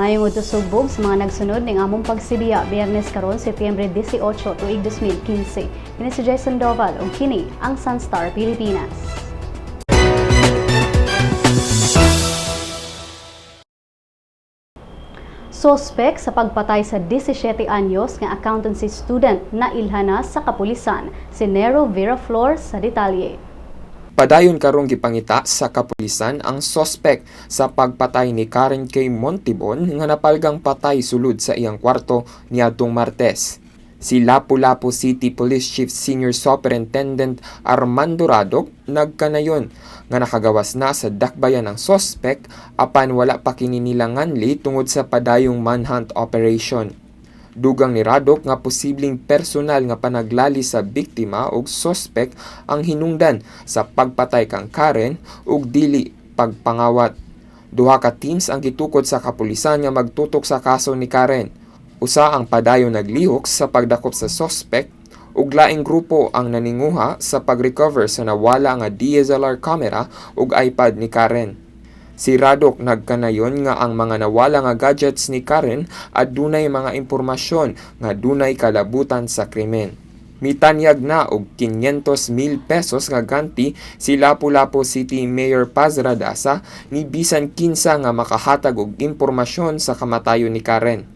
Maayong utusubog sa mga nagsunod ng among pagsibiya Biyernes karon Setyembre 18 tuig 2015. Kini si Jason Doval ug kini ang Sun.Star Pilipinas. Suspek sa pagpatay sa 17 anyos nga accountancy student na ilhana sa kapulisan. Si Nero Viraflor sa detalye. Padayon karong gipangita sa kapulisan ang suspek sa pagpatay ni Karen Kaye Montebon nga napalgang patay sulod sa iyang kwarto niadtong Martes. Si Lapu-Lapu City Police Chief Senior Superintendent Armando Radok nagkanayon nga nakagawas na sa dakbayan ang suspek apan wala pa kini nilanganli tungod sa padayong manhunt operation. Dugang ni Radok nga posibleng personal nga panaglali sa biktima ug suspek ang hinungdan sa pagpatay kang Karen ug dili pagpangawat. Duha ka teams ang gitukod sa kapulisan nga magtutok sa kaso ni Karen. Usa ang padayon naglihok sa pagdakop sa suspek ug laing grupo ang naninguha sa pag-recover sa nawala nga DSLR camera ug iPad ni Karen. Si Radok nagkanayon nga ang mga nawala nga gadgets ni Karen adunay mga impormasyon nga dunay kalabutan sa krimen. Mitanyag na og 500,000 pesos nga ganti si Lapu-Lapu City Mayor Paz Radasa ni bisan kinsa nga makahatag og impormasyon sa kamatayon ni Karen.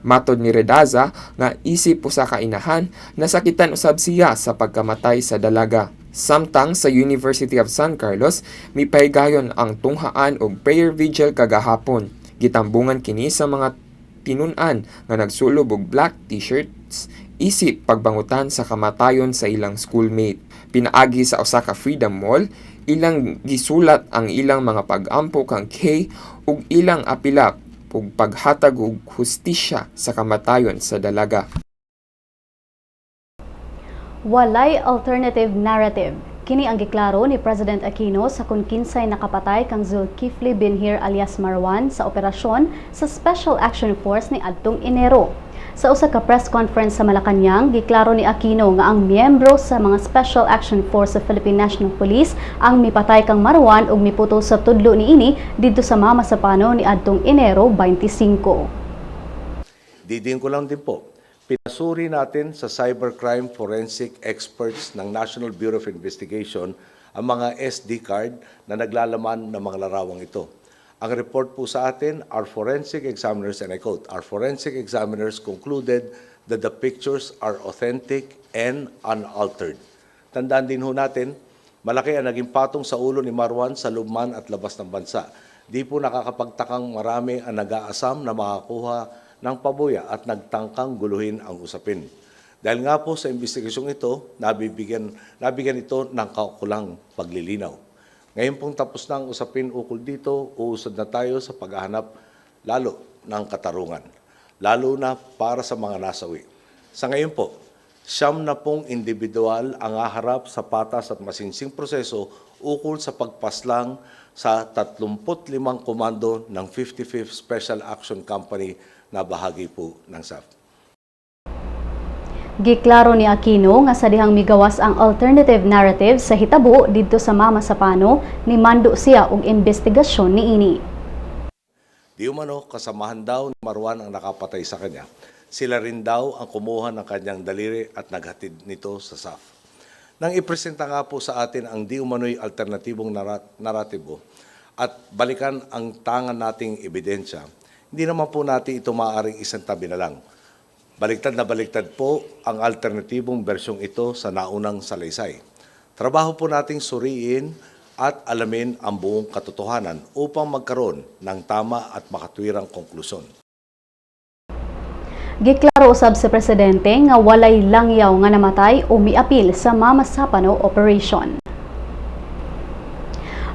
Matod ni Redaza nga isip usa ka inahan nasakitan usab siya sa pagkamatay sa dalaga. Samtang sa University of San Carlos, mipahigayon ang tunghaan og prayer vigil kagahapon. Gitambungan kini sa mga tinun-an nga nagsulob og black t-shirts isip pagbangutan sa kamatayon sa ilang schoolmate. Pinaagi sa usa ka Freedom Mall, ilang gisulat ang ilang mga pag-ampo kang Kay ug ilang apila ug paghatag og hustisya sa kamatayon sa dalaga. Walay alternative narrative. Kini ang giklaro ni President Aquino sa kung kinsay nakapatay kang Zulkifli Binhir alias Marwan sa operasyon sa Special Action Force ni adtong Enero. Sa usa ka press conference sa Malacañang, giklaro ni Aquino nga ang miyembro sa mga Special Action Force sa Philippine National Police ang mipatay kang Marwan ug miputo sa tudlo niini didto sa Mama sa Pano ni adtong Enero 25. Didin ko lang din po. Pinasuri natin sa cybercrime forensic experts ng National Bureau of Investigation ang mga SD card na naglalaman ng mga larawang ito. Ang report po sa atin, our forensic examiners, and I quote, our forensic examiners concluded that the pictures are authentic and unaltered. Tandaan din ho natin, malaki ang naging patong sa ulo ni Marwan sa lubman at labas ng bansa. Di po nakakapagtakang marami ang nag-aasam na makakuha ng pabuya at nagtangkang guluhin ang usapin. Dahil nga po sa investigasyong ito, nabigyan ito ng kaukulang paglilinaw. Ngayon pong tapos na ang usapin ukol dito, uusad na tayo sa paghahanap lalo ng katarungan, lalo na para sa mga nasawi. Sa ngayon po, 9 individual ang haharap sa patas at masinsing proseso ukol sa pagpaslang sa 35 komando ng 55th Special Action Company na bahagi po ng SAF. Giklaro ni Aquino nga sa dihang migawas ang alternative narrative sa hitabo didto sa Mama sa Pano, ni mando siya og investigasyon niini. Di umano kasamahan daw ni Marwan ang nakapatay sa kanya. Sila rin daw ang kumuha ng kanyang daliri at naghatid nito sa SAF. Nang ipresenta nga po sa atin ang di umano'y alternatibong naratibo at balikan ang tangan nating ebidensya, hindi naman po natin ito maaaring isang tabi na lang. Baliktad na baliktad po ang alternatibong bersyong ito sa naunang salaysay. Trabaho po nating suriin at alamin ang buong katotohanan upang magkaroon ng tama at makatwirang konklusyon. Giklaro usab sa presidente nga walay langyaw nga namatay o miapil sa Mama sa Pano operation.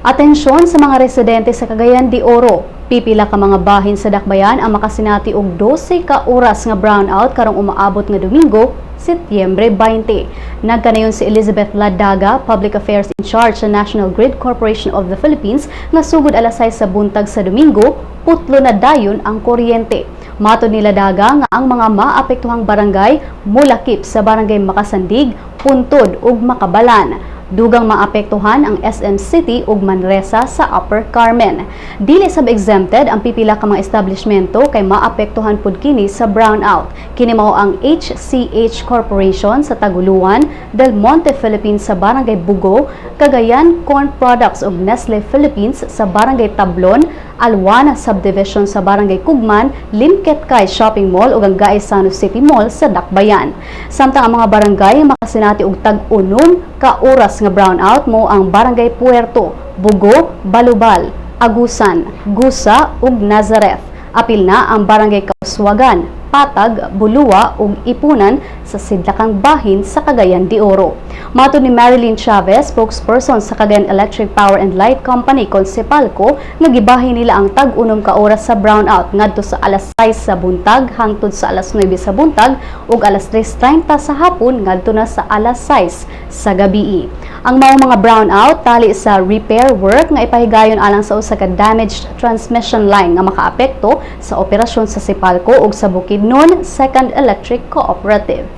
Atensyon sa mga residente sa Cagayan de Oro. Pipila ka mga bahin sa dakbayan ang makasinati og 12 ka oras nga brownout karong umaabot nga Dominggo, Setyembre 20. Nagkanayon si Elizabeth Ladaga, Public Affairs in Charge sa National Grid Corporation of the Philippines, nga sugod alas 6 sa buntag sa Dominggo, putlo na dayon ang kuryente. Matod ni Ladaga nga ang mga maapektuhang barangay mulakip sa barangay Makasandig, Puntod ug Makabalan. Dugang maapektuhan ang SM City ug Manresa sa Upper Carmen. Dili sab exempted ang pipila ka mga establishmento kay maapektuhan pud kini sa brownout. Kini mao ang HCH Corporation sa Taguluan, Del Monte Philippines sa Barangay Bugo, Cagayan Corn Products ug Nestle Philippines sa Barangay Tablon, Alwana Subdivision sa Barangay Kugman, Limket Kay Shopping Mall ug ang Gaisano City Mall sa Dakbayan. Samtang ang mga barangay makasinati og tag-unom ka oras nga brownout mo ang Barangay Puerto, Bugo, Balubal, Agusan, Gusa ug Nazareth. Apil na ang Barangay Kauswagan, Patag, Bulua ug Ipunan sa Sidlakang Bahin sa Cagayan de Oro. Matud ni Marilyn Chavez, spokesperson sa Cagayan Electric Power and Light Company Konsepalco, nga gibahin nila ang tag-unom ka oras sa brownout ngadto sa alas 6 sa buntag hangtod sa alas 9 sa buntag ug alas 3:30 sa hapon ngadto na sa alas 6 sa gabii. Ang mga brownout tali sa repair work nga ipahigayon alang sa usa ka damaged transmission line nga makaapekto sa operasyon sa Sipalco ug sa Bukidnon Second Electric Cooperative.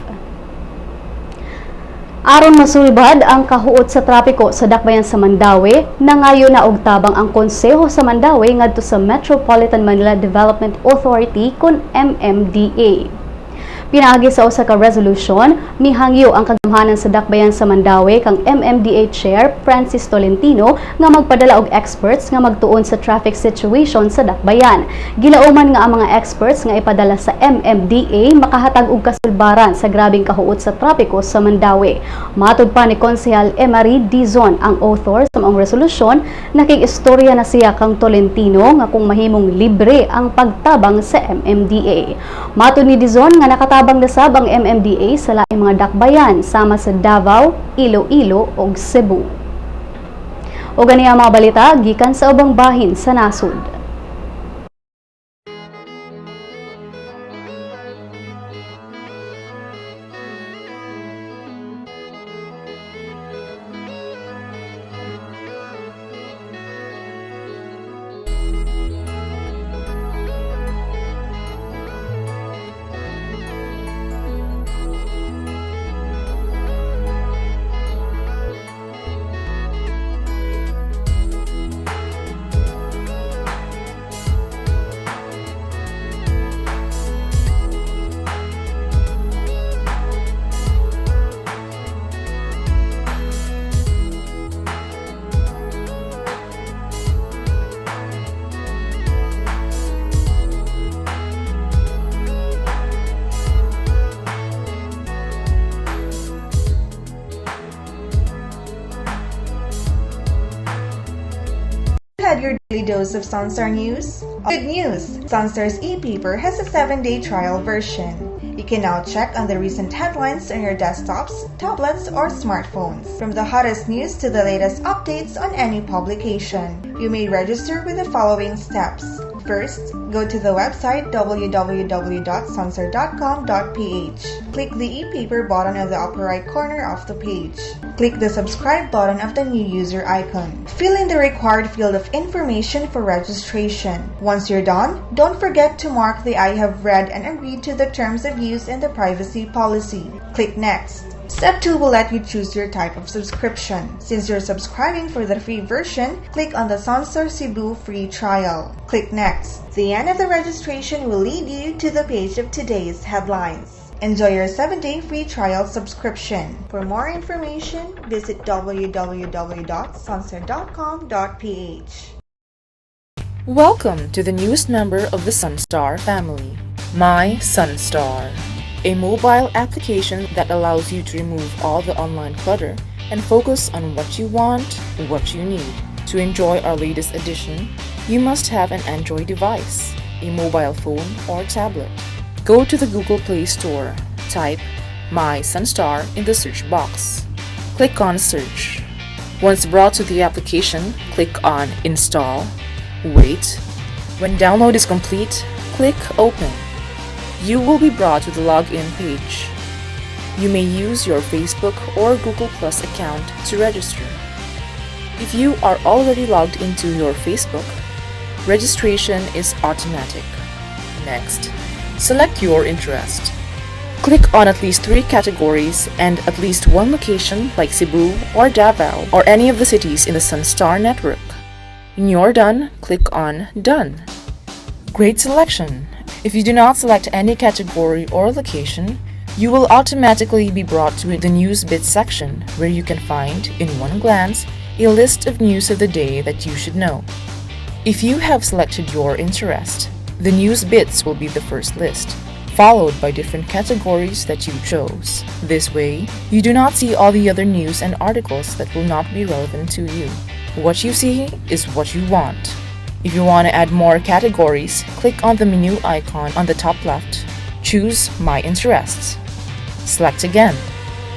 Aron masulbad ang kahuot sa trapiko sa dakbayan sa Mandaue, nangayo na og tabang ang konseho sa Mandaue ngadto sa Metropolitan Manila Development Authority kon MMDA. Pinaagi sa usa ka resolution, mihangyo ang kagamhanan sa dakbayan sa Mandaue kang MMDA Chair Francis Tolentino nga magpadala og experts nga magtuon sa traffic situation sa dakbayan. Gilauman nga ang mga experts nga ipadala sa MMDA makahatag og kasulbaran sa grabing kahuot sa trapiko sa Mandaue. Matud pa ni Konsehal Emery Dizon, ang author sa maong resolution, nakig-istorya na siya kang Tolentino nga kung mahimong libre ang pagtabang sa MMDA. Matud ni Dizon nga nakatabang na sab ang MMDA sa laing mga dakbayan sama sa Davao, Iloilo ug Cebu. O ganiya mga balita gikan sa ubang bahin sa nasud. Had your daily dose of Sunstar news? Good news! Sunstar's e-paper has a 7-day trial version. You can now check on the recent headlines on your desktops, tablets, or smartphones. From the hottest news to the latest updates on any publication. You may register with the following steps. First, go to the website www.sunstar.com.ph. Click the e-paper button on the upper right corner of the page. Click the subscribe button of the new user icon. Fill in the required field of information for registration. Once you're done, don't forget to mark the I have read and agreed to the terms of use and the privacy policy. Click Next. Step 2 will let you choose your type of subscription. Since you're subscribing for the free version, click on the Sunstar Cebu free trial. Click Next. The end of the registration will lead you to the page of today's headlines. Enjoy your 7-day free trial subscription. For more information, visit www.sunstar.com.ph. Welcome to the newest member of the Sun.Star family, My Sunstar, a mobile application that allows you to remove all the online clutter and focus on what you want, what you need. To enjoy our latest edition, you must have an Android device, a mobile phone or tablet. Go to the Google Play Store, type My Sunstar in the search box. Click on Search. Once brought to the application, click on Install. Wait. When download is complete, click Open. You will be brought to the login page. You may use your Facebook or Google Plus account to register. If you are already logged into your Facebook, registration is automatic. Next, select your interest. Click on at least 3 categories and at least 1 location like Cebu or Davao or any of the cities in the Sunstar network. When you're done, click on Done. Great selection! If you do not select any category or location, you will automatically be brought to the News Bits section where you can find, in one glance, a list of news of the day that you should know. If you have selected your interest, the News Bits will be the first list, followed by different categories that you chose. This way, you do not see all the other news and articles that will not be relevant to you. What you see is what you want. If you want to add more categories, click on the menu icon on the top left. Choose My Interests. Select again.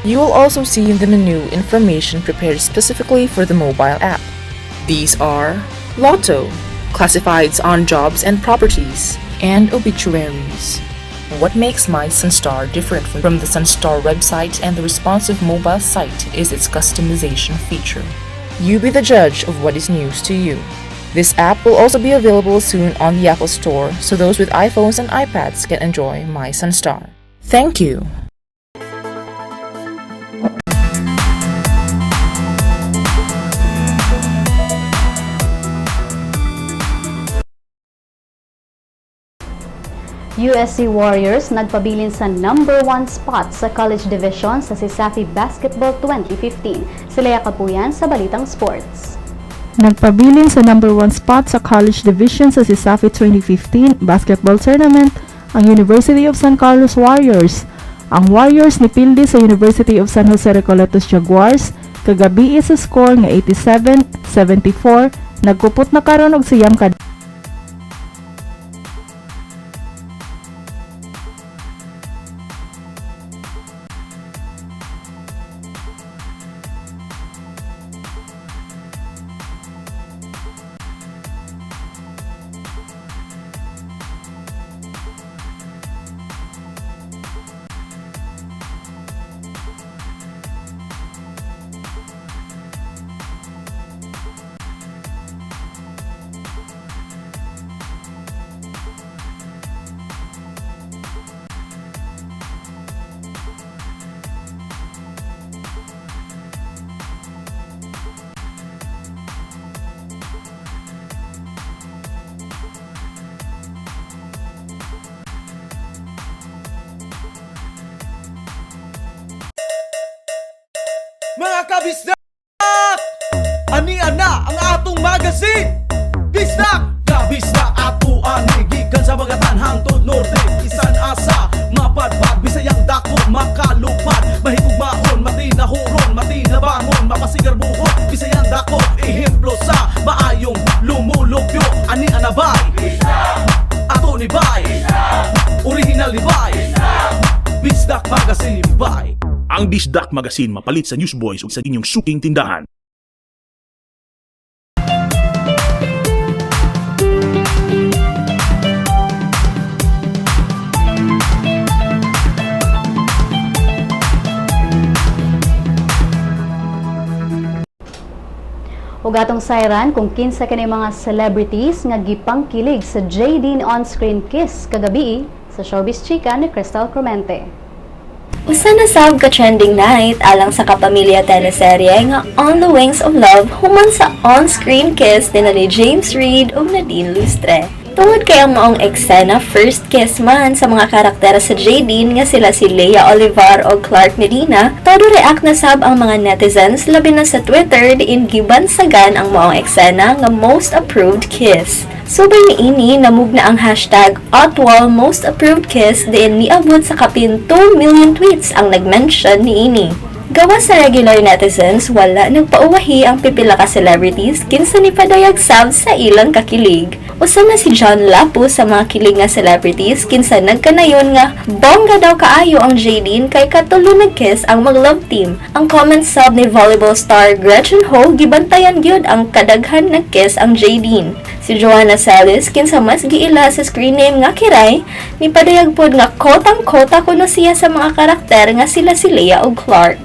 You will also see in the menu information prepared specifically for the mobile app. These are Lotto, classifieds on jobs and properties, and obituaries. What makes my Sunstar different from the Sunstar website and the responsive mobile site is its customization feature. You be the judge of what is news to you. This app will also be available soon on the Apple Store, so those with iPhones and iPads can enjoy my Sunstar. Thank you! USC Warriors nagpabilin sa number 1 spot sa college division sa CISAFI Basketball 2015. Sila Kapuyan sa Balitang Sports. Nagpabilin sa number 1 spot sa college division sa CISAFI 2015 basketball tournament ang University of San Carlos Warriors. Ang Warriors nipildi sa University of San Jose Recoletos Jaguars kagabi sa score nga 87-74. Nagkupot na karon og siyam ka Mga kabisdak! Ania na ang atong magazine! Bisdak! Kabisdak ato ang higikan sa mga tanhang tod norte. Isan asa, mapadpad, bisayang dako, makalupad. Mahitugmaon, matinahuron, matinabangon, mapasigar buhon. Bisayang dako, ehemplo sa maayong lumulupyo. Ania na bay? Ato ni bay? Original ni bay? Bisdak magazine ni bay. Ang Bisdak Magazine mapalit sa Newsboys ug sa inyong suking tindahan. Ug atong sayran kung kinsa kani mga celebrities nga gipangkilig sa JD on-screen kiss kagabi sa Showbiz Chika ni Crystal Clemente. Usa na sab ka trending night alang sa kapamilya teleserye nga On the Wings of Love human sa on-screen kiss ni James Reid ug Nadine Lustre. Tungod kay ang maong eksena first kiss man sa mga karakter sa JD nga sila si Leia Olivar o Clark Medina, todo react na sab ang mga netizens labi na sa Twitter diin gibansagan ang maong eksena nga most approved kiss. Subay ni ini namugna ang hashtag #Otwal Most Approved Kiss diin niabot sa kapin 2 million tweets ang nag-mention ni ini. Gawa sa regular netizens, wala nagpauwahi ang pipila ka celebrities kinsa ni padayag sab sa ilang kakilig. Usa na si John Lapu sa mga kilig nga celebrities kinsa nagkanayon nga bongga daw kaayo ang Jaydeen kay katulo nag-kiss ang mag-love team. Ang comment sub ni volleyball star Gretchen Ho gibantayan gyud ang kadaghan nag-kiss ang Jaydeen. Si Joanna Salis kinsa mas giila sa screen name nga Kiray, ni padayag pod nga kotang-kota kuno siya sa mga karakter nga sila si Leia ug Clark.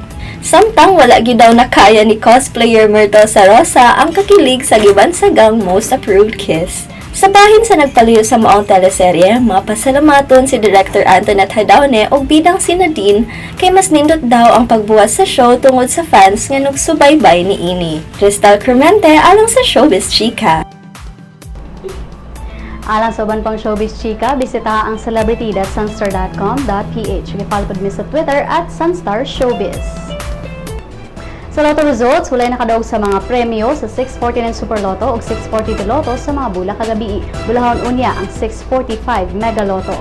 Samtang wala gyud daw nakaya ni cosplayer Myrtle Sarosa ang kakilig sa gibansagang most approved kiss. Sa bahin sa nagpaluyo sa maong teleserye, mapasalamaton si Director Antoinette Hadaone o bidang si Nadine kay mas nindot daw ang pagbuhat sa show tungod sa fans nga nagsubaybay ni Ini. Crystal Clemente alang sa Showbiz Chika. Alang sa uban pang Showbiz Chika, bisita ang celebrity.sunstar.com.ph. I-follow po sa Twitter at Sunstar Showbiz. Sa Lotto results, walay nakadaog sa mga premyo sa 649 Super Lotto o 642 Lotto sa mga bula kagabi. Bulahon unya ang 645 Mega Lotto.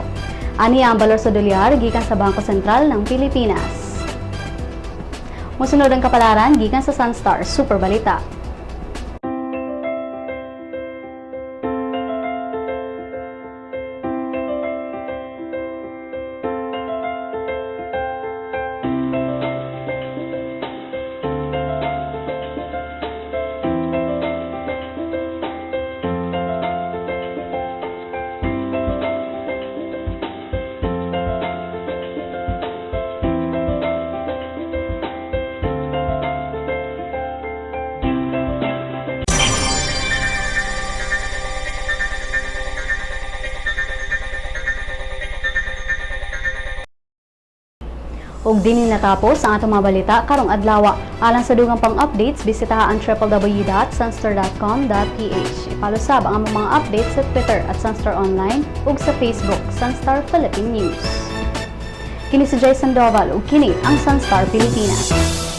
Ania ang balor sa dolyar gikan sa Bangko Sentral ng Pilipinas. Musunod ang kapalaran gikan sa Sunstar Super Balita. Ug dinhi natapos ang atong mga balita karong adlawa. Alang sa dugang pang updates, bisitaha ang www.sunstar.com.ph. I-follow sab ang among mga updates sa Twitter at Sunstar Online ug sa Facebook Sun.Star Philippine News. Kini si Jay Sandoval ug kini ang Sun.Star Pilipinas.